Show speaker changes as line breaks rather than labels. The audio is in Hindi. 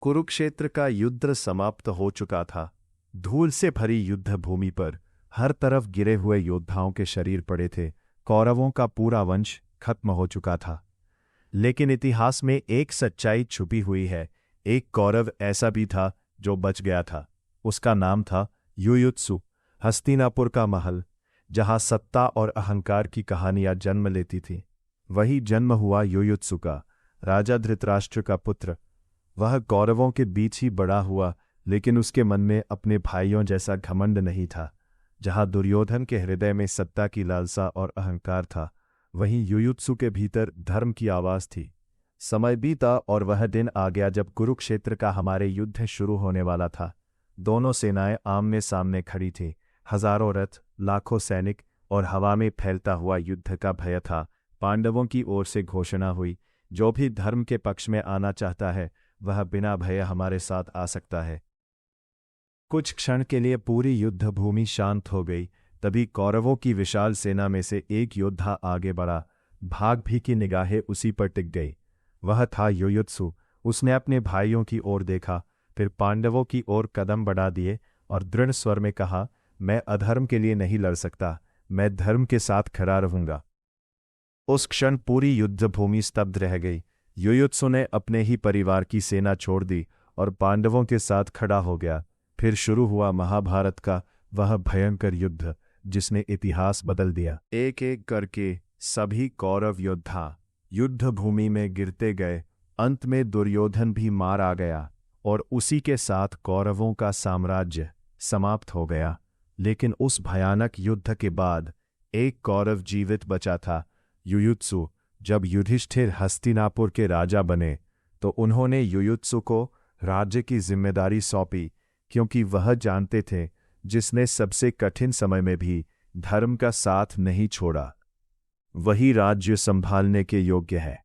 कुरुक्षेत्र का युद्ध समाप्त हो चुका था। धूल से भरी युद्ध भूमि पर हर तरफ गिरे हुए योद्धाओं के शरीर पड़े थे। कौरवों का पूरा वंश खत्म हो चुका था। लेकिन इतिहास में एक सच्चाई छुपी हुई है। एक कौरव ऐसा भी था जो बच गया था। उसका नाम था युयुत्सु। हस्तिनापुर का महल, जहां सत्ता और अहंकार की कहानियां जन्म लेती थीं, वही जन्म हुआ युयुत्सु का। राजा धृतराष्ट्र का पुत्र। वह कौरवों के बीच ही बड़ा हुआ, लेकिन उसके मन में अपने भाइयों जैसा घमंड नहीं था। जहां दुर्योधन के हृदय में सत्ता की लालसा और अहंकार था, वहीं युयुत्सु के भीतर धर्म की आवाज थी। समय बीता और वह दिन आ गया जब कुरुक्षेत्र का हमारे युद्ध शुरू होने वाला था। दोनों सेनाएं आमने सामने खड़ी थीं। हजारों रथ, लाखों सैनिक और हवा में फैलता हुआ युद्ध का भय था। पांडवों की ओर से घोषणा हुई, जो भी धर्म के पक्ष में आना चाहता है वह बिना भय हमारे साथ आ सकता है। कुछ क्षण के लिए पूरी युद्ध भूमि शांत हो गई। तभी कौरवों की विशाल सेना में से एक योद्धा आगे बढ़ा। भाग भी की निगाहें उसी पर टिक गई। वह था युयुत्सु। उसने अपने भाइयों की ओर देखा, फिर पांडवों की ओर कदम बढ़ा दिए और दृढ़ स्वर में कहा, मैं अधर्म के लिए नहीं लड़ सकता, मैं धर्म के साथ खड़ा रहूंगा। उस क्षण पूरी युद्ध भूमि स्तब्ध रह गई। युयुत्सु ने अपने ही परिवार की सेना छोड़ दी और पांडवों के साथ खड़ा हो गया। फिर शुरू हुआ महाभारत का वह भयंकर युद्ध जिसने इतिहास बदल दिया। एक एक करके सभी कौरव योद्धा युद्ध भूमि में गिरते गए। अंत में दुर्योधन भी मार आ गया और उसी के साथ कौरवों का साम्राज्य समाप्त हो गया। लेकिन उस भयानक युद्ध के बाद एक कौरव जीवित बचा था, युयुत्सु। जब युधिष्ठिर हस्तिनापुर के राजा बने तो उन्होंने युयुत्सु को राज्य की जिम्मेदारी सौंपी, क्योंकि वह जानते थे जिसने सबसे कठिन समय में भी धर्म का साथ नहीं छोड़ा, वही राज्य संभालने के योग्य है।